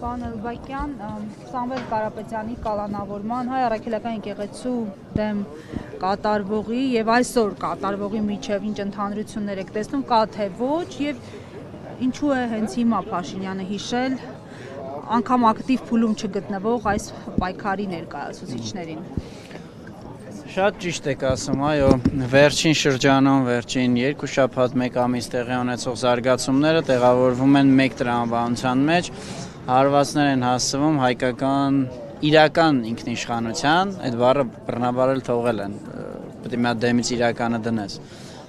Պարոն Էլբակյան, Սամվել Կարապետյանի կալանավորման հայ առաքելական եկեղեցու դեմ կատարվողի եւ այսօր կատարվողի միջև ինչ ընդհանրություններ եք տեսնում, կա թե ոչ եւ ինչու է հենց հիմա Փաշինյանը հիշել անգամ ակտիվ փուլում չգտնվող այս պայքարի ներկայացուցիչներին։ Շատ ճիշտ եք ասում, այո, վերջին շրջանում, վերջին 2 շաբաթ 1 ամիս տեղի ունեցող զարգացումները տեղավորվում են մեկ տրամաբանության մեջ, հարվածներ են հասցվում հայկական իրական ինքնիշխանության, այդ բառը բռնաբարել թողել են, պետք է մի հատ դեմից իրականը դնես։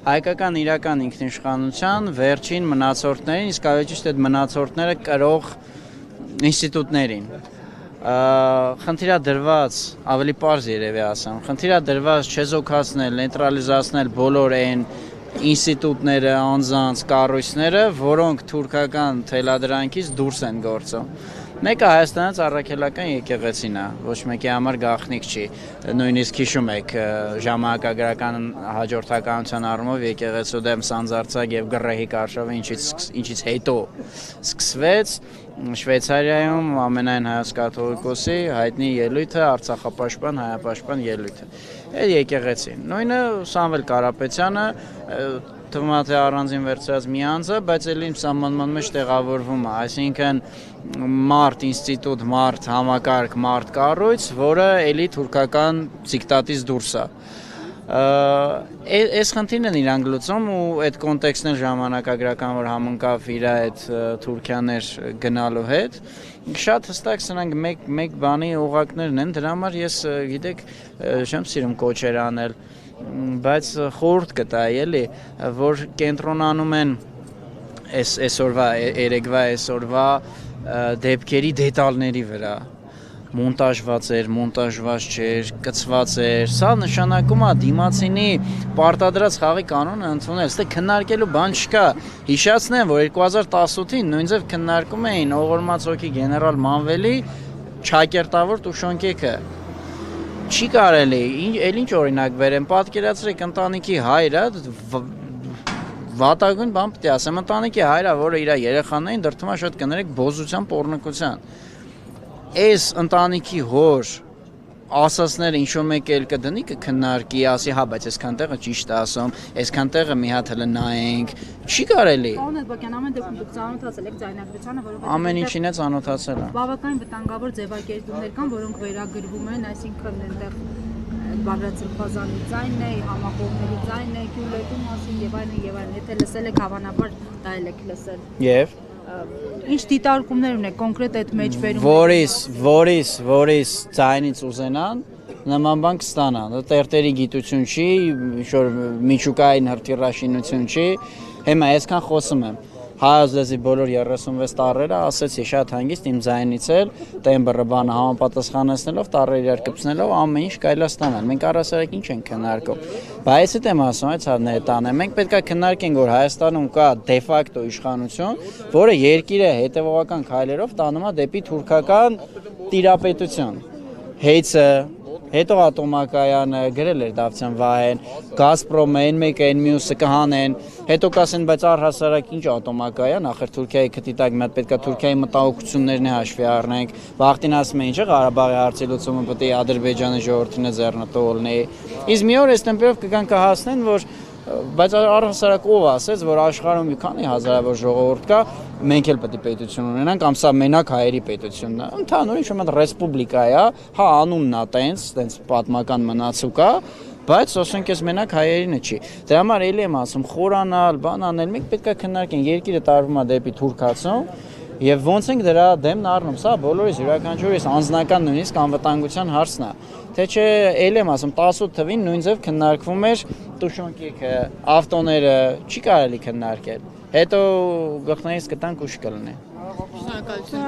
Հայկական իրական ինքնիշխանության վերջին մնացորդներին, իսկ ավելի ճիշտ այդ մնացորդները կրող ինստիտուտներին։ Խնդիրադրված, ավելի պարզ երևի ասեմ, խնդիրադրված չեզոքացնել, նեյտրալիզացնել բոլոր այն ինստիտուտները, անձանց, կառույցները, որոնք թուրքական թելադրանքից դուրս են գործում։ Մեկը Հայաստանից առաքելական եկեղեցին է, ոչ մեկի համար գաղտնիք չի, նույնիսկ հիշում եք ժամանակագրական հաջորդականության առումով եկեղեցու դեմ սանձարձակ եւ գռեհիկ արշավը ինչից հետո սկսվեց Շվեյցարիայում ամենայն հայոց կաթողիկոսի հայտնի ելույթը Արցախապաշտպան, հայապաշտպան ելույթը։ Այդ եկեղեցին։ Նույնը Սամվել Կարապետյանը թվում է թե առանձին վերցրած մի անձ է, բայց ելի սահմանման մեջ տեղավորվում է, այսինքն մարդ ինստիտուտ, մարդ համակարգ, մարդ կառույց, որը ելի թուրքական դիկտատից դուրս է։ Այս խնդիրն են իրանք լուծում ու այդ կոնտեքստն էլ ժամանակագրական որ համընկավ իր այդ Թուրքիաներ գնալու հետ շատ հստակ սրանք մեկ բանի օղակներն են դրա համար ես գիտեք չեմ սիրում կոչեր անել բայց խորհուրդ կտայի էլի որ կենտրոնանում են այսօրվա դեպքերի դետալների վրա մոնտաժված էր, մոնտաժված չէր, կցված էր, սա նշանակում է դիմացինի պարտադրած խաղի կանոնը ընդունել, ստե քննարկելու բան չկա, հիշացնեմ, որ 2018-ին նույնձև քննարկում էին ողորմած հոգի գեներալ Մանվելի ճակերտավոր տուշոնկեքը, չի կարելի, էլ ինչ օրինակ վերեմ, պատկերացրեք ընտանիքի հայրը, վատագույն բան պետք է ասեմ, ընտանիքի հայրը, որը իր երեխաներին դրդում է շատ կներեք բոզության, պոռնկության Այս ընտանիքի հոր ասածները ինչ-որ մեկ էլ կդնի կքննարկի, ասի, հա, բայց այսքան տեղը ճիշտ է ասում, այսքան տեղը մի հատ հələ նայենք, չի կարելի։ Պարոն Էլբակյան, ամեն դեպքում դուք ծանոթացել եք ձայնագրությանը, որովհետև ամեն ինչին է ծանոթացել է։ Բավական վտանգավոր ձևակերպումներ կան, որոնք վերագրվում են, այսինքն այնտեղ Բաղրացիփազանի ձայնն է, համախոհների ձայնն է, գյուլետու մասին եւ այլն, եթե լսել եք հավանաբար դա էլ եք լսել։ Եվ Ինչ դիտարկումներ ունեք կոնկրետ այդ մեջբերում Որից ձայնից ուզենան նման բան կստանան, տերտերի գիտություն չի, ինչ-որ միջուկային հրթիռաշինություն չի, հիմա այսքան խոսում եմ, հայոց լեզվի բոլոր 36 տառերը ասեցի շատ հանգիստ իմ ձայնից էլ, տեմբրը բանը համապատասխանեցնելով, տառերը իրար կպցնելով ամեն ինչ կարելի է ստանալ, մենք առասարակ ինչ ենք քննարկում, բայց այդ եմ ասում, այդ ներտան է, մենք պետք է քննարկենք, որ Հայաստանում կա դե ֆակտո իշխանություն, որը երկիրը հետևողական քայլերով տանում է դեպի թուրքական տիրապետություն, հեյցը Հետո ատոմակայանը գրել էր Դավթյան Վահեն, Գազպրոմը, այն մեկը, այն մյուսը կհանեն, հետո կասեն, բայց առհասարակ ինչ ատոմակայան, ախր Թուրքիայի քթի տակ մի հատ պետք է Թուրքիայի մտահոգություններն է հաշվի առնենք, Բախտին ասում է, ինչ է Ղարաբաղի հարցի լուծումը պետք է Ադրբեջանի ժողովրդին ձեռնտու լինի։ Իսկ մի օր այս տեմպերով կգան կհասնեն, որ բայց առհասարակ ով ասեց, որ աշխարհում մի քանի հազարավոր ժողովուրդ կա, մենք էլ պետք է պետություն ունենանք, կամ սա մենակ հայերի պետությունն է։ Ընդհանուր ինչ որ ռեսպուբլիկա է, հա անունն է տենց պատմական մնացուկ է, բայց ասենք ես մենակ հայերինը չի։ Դրա համար էլի եմ ասում, խորանալ, բան անել, մենք պետք է քննարկենք, երկիրը տարվում է դեպի թուրքացում, եւ ոնց ենք դրա դեմն առնում, սա բոլորիս յուրաքանչյուրիս անձնական նույնիսկ անվտանգության հարցն է։ Թե չէ, էլ եմ ասում, 18 թվին նույն ձև քննարկվում էր տուշոնկեքը, ավտոները, չի կարելի քննարկել։ Հետո գլխներից կտանք ուշ կլինի։ Շնորհակալություն։